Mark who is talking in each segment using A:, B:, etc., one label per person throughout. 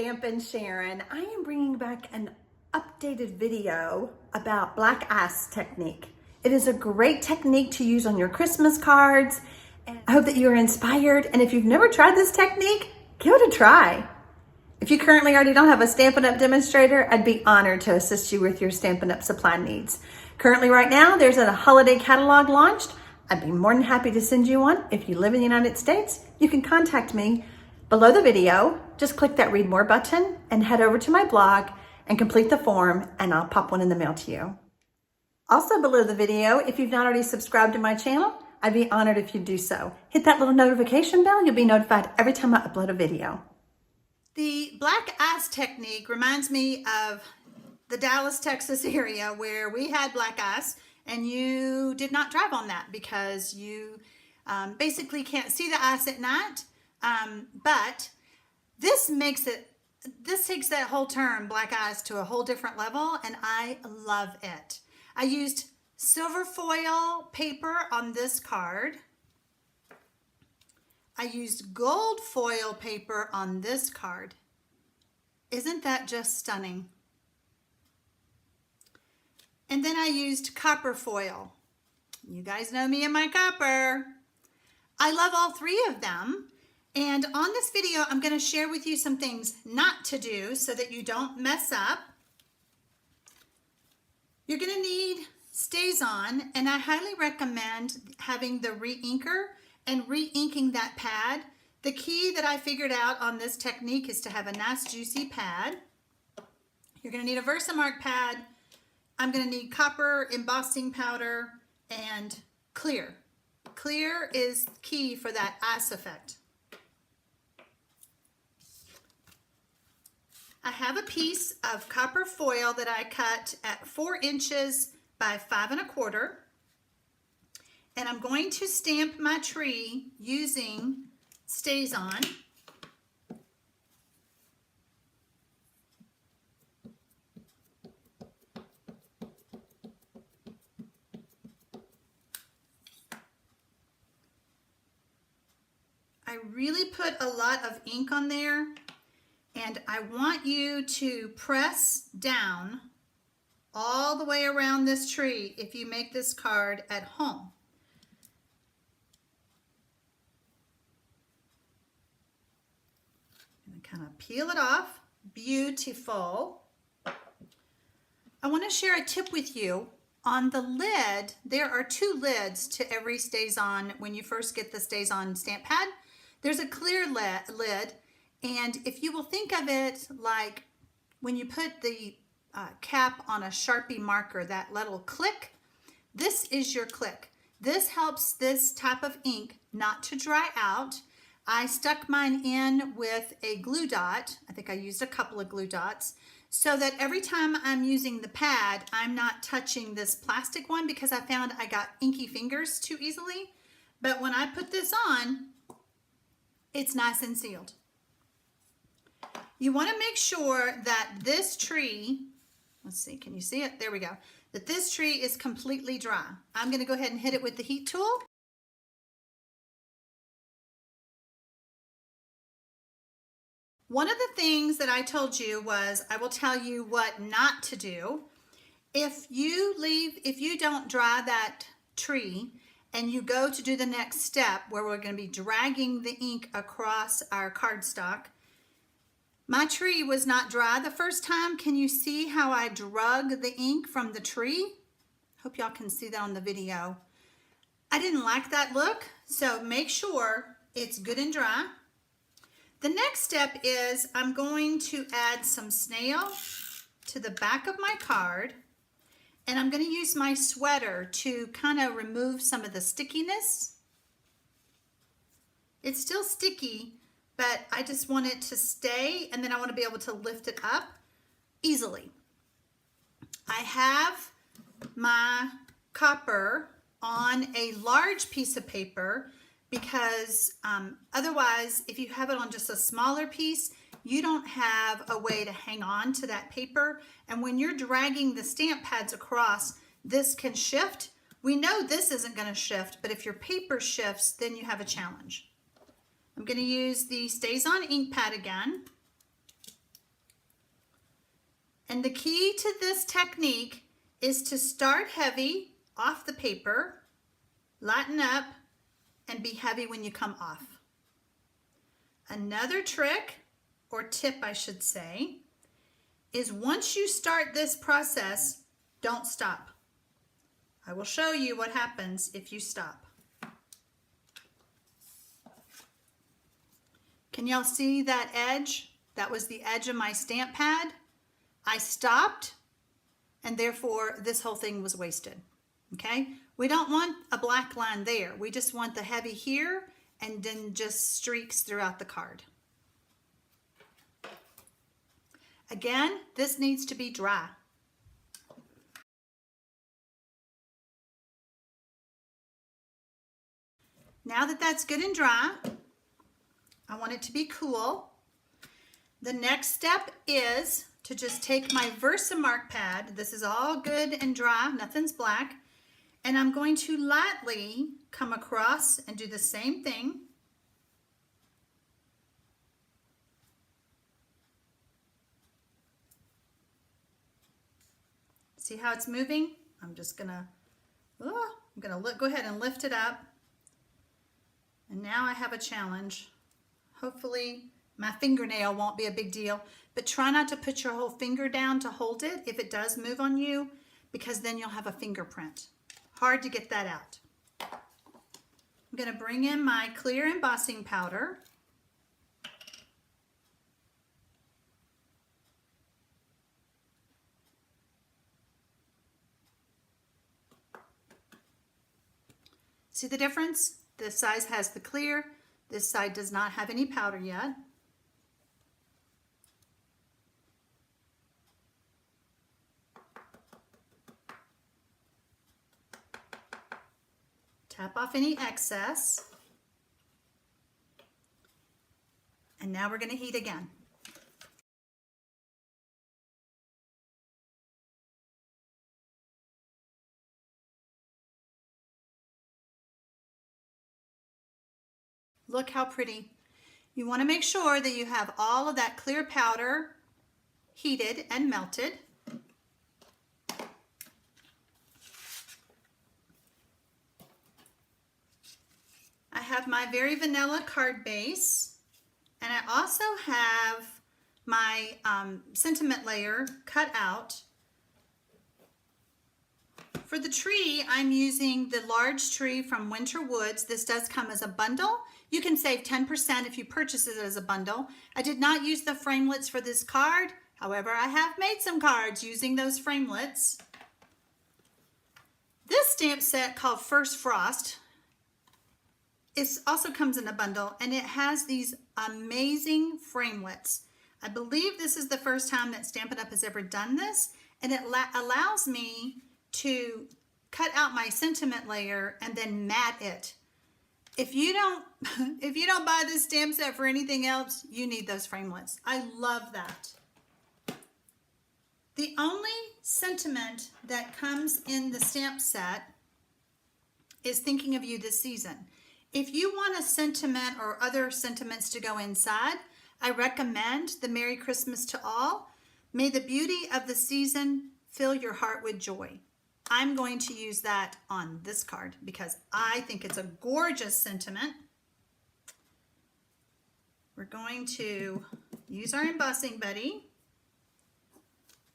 A: Stampin' Sharon. I am bringing back an updated video about black ice technique. It is a great technique to use on your Christmas cards. And I hope that you are inspired. And if you've never tried this technique, give it a try. If you currently already don't have a Stampin' Up demonstrator, I'd be honored to assist you with your Stampin' Up supply needs. Currently right now, there's a holiday catalog launched. I'd be more than happy to send you one. If you live in the United States, you can contact me below the video. Just click that read more button and head over to my blog and complete the form, and I'll pop one in the mail to you. Also below the video, if you've not already subscribed to my channel, I'd be honored if you do so. Hit that little notification bell. You'll be notified every time I upload a video. The black ice technique reminds me of the Dallas, Texas area where we had black ice and you did not drive on that because you basically can't see the ice at night. But this takes that whole term, black ice, to a whole different level, and I love it. I used silver foil paper on this card. I used gold foil paper on this card. Isn't that just stunning? And then I used copper foil. You guys know me and my copper. I love all three of them. And on this video, I'm going to share with you some things not to do so that you don't mess up. You're going to need StazOn, and I highly recommend having the re-inker and re-inking that pad. The key that I figured out on this technique is to have a nice juicy pad. You're going to need a Versamark pad. I'm going to need copper embossing powder and clear. Clear is key for that ice effect. I have a piece of copper foil that I cut at 4 inches by 5 1/4. And I'm going to stamp my tree using StazOn. I really put a lot of ink on there. And I want you to press down all the way around this tree if you make this card at home. And kind of peel it off. Beautiful. I want to share a tip with you. On the lid, there are 2 lids to every StazOn. When you first get the StazOn stamp pad, there's a clear lid. And if you will think of it like when you put the cap on a Sharpie marker, that little click, this is your click. This helps this type of ink not to dry out. I stuck mine in with a glue dot. I think I used a couple of glue dots so that every time I'm using the pad, I'm not touching this plastic one because I found I got inky fingers too easily. But when I put this on, it's nice and sealed. You want to make sure that this tree, let's see, can you see it? There we go. That this tree is completely dry. I'm going to go ahead and hit it with the heat tool. One of the things that I told you was I will tell you what not to do. If you don't dry that tree and you go to do the next step where we're going to be dragging the ink across our cardstock, my tree was not dry the first time. Can you see how I drug the ink from the tree? Hope y'all can see that on the video. I didn't like that look, so make sure it's good and dry. The next step is I'm going to add some snail to the back of my card, and I'm going to use my sweater to kind of remove some of the stickiness. It's still sticky, but I just want it to stay, and then I want to be able to lift it up easily. I have my copper on a large piece of paper because otherwise, if you have it on just a smaller piece, you don't have a way to hang on to that paper. And when you're dragging the stamp pads across, this can shift. We know this isn't going to shift, but if your paper shifts, then you have a challenge. I'm going to use the StazOn ink pad again.
B: And the key to this technique is to start heavy off the paper, lighten up, and be heavy when you come off. Another trick, or tip I should say, is once you start this process, don't stop. I will show you what happens if you stop. Can y'all see that edge? That was the edge of my stamp pad. I stopped, and therefore this whole thing was wasted. Okay? We don't want a black line there. We just want the heavy here and then just streaks throughout the card. Again, this needs to be dry. Now that that's good and dry, I want it to be cool. The next step is to just take my Versamark pad. This is all good and dry, nothing's black. And I'm going to lightly come across and do the same thing. See how it's moving? I'm just gonna, go ahead and lift it up. And now I have a challenge. Hopefully my fingernail won't be a big deal, but try not to put your whole finger down to hold it if it does move on you, because then you'll have a fingerprint. Hard to get that out. I'm gonna bring in my clear embossing powder. See the difference? This side has the clear, this side does not have any powder yet. Tap off any excess. And now we're going to heat again. Look how pretty. You want to make sure that you have all of that clear powder heated and melted. I have my very vanilla card base, and I also have my sentiment layer cut out. For the tree, I'm using the large tree from Winter Woods. This does come as a bundle. You can save 10% if you purchase it as a bundle. I did not use the framelits for this card. However, I have made some cards using those framelits. This stamp set called First Frost, it also comes in a bundle, and it has these amazing framelits. I believe this is the first time that Stampin' Up! Has ever done this, and it allows me to cut out my sentiment layer and then mat it. If you don't buy this stamp set for anything else, you need those framelits. I love that. The only sentiment that comes in the stamp set is thinking of you this season. If you want a sentiment or other sentiments to go inside, I recommend the Merry Christmas to All. May the beauty of the season fill your heart with joy. I'm going to use that on this card because I think it's a gorgeous sentiment. We're going to use our embossing buddy,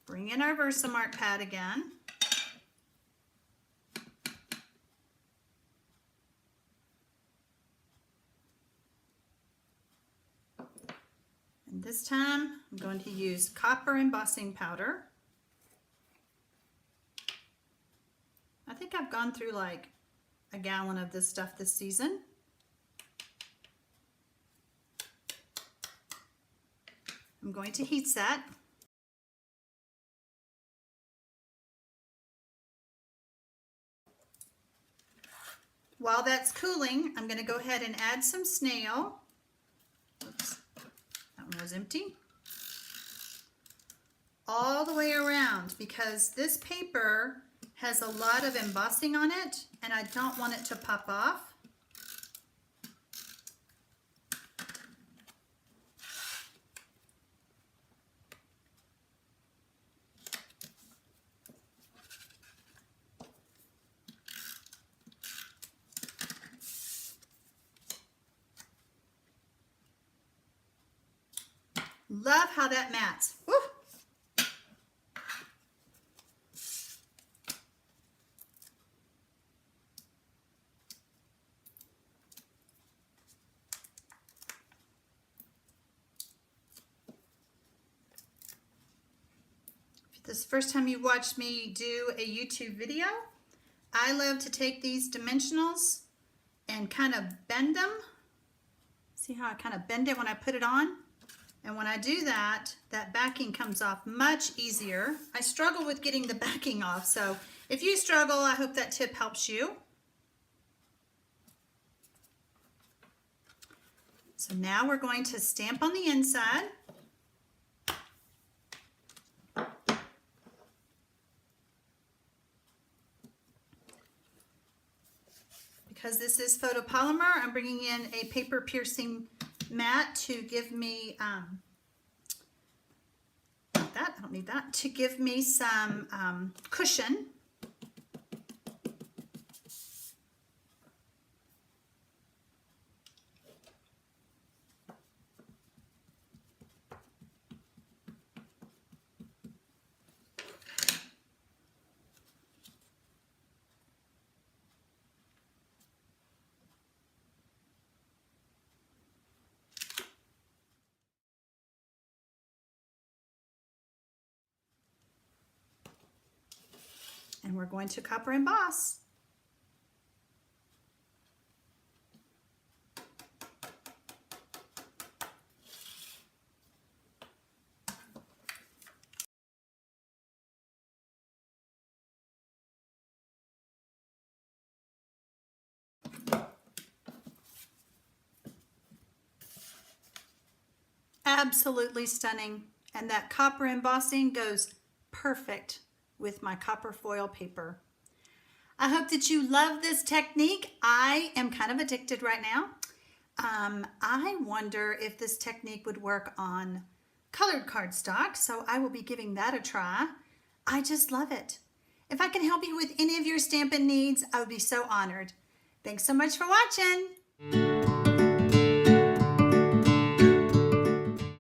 B: bring in our Versamark pad again. And this time I'm going to use copper embossing powder. I think I've gone through like a gallon of this stuff this season. I'm going to heat set. While that's cooling, I'm going to go ahead and add some snail. Oops, that one was empty. All the way around, because this paper has a lot of embossing on it and I don't want it to pop off. love how that mats. Woo. If this is the first time you watched me do a YouTube video, I love to take these dimensionals and kind of bend them. See how I kind of bend it when I put it on? And when I do that, that backing comes off much easier. I struggle with getting the backing off, so if you struggle, I hope that tip helps you. So now we're going to stamp on the inside. Because this is photopolymer, I'm bringing in a paper piercing mat to give me, not that, I don't need that, to give me some cushion. And we're going to copper emboss. Absolutely stunning. And that copper embossing goes perfect with my copper foil paper. I hope that you love this technique. I am kind of addicted right now. I wonder if this technique would work on colored cardstock, so I will be giving that a try. I just love it. If I can help you with any of your Stampin' needs, I would be so honored. Thanks so much for watching.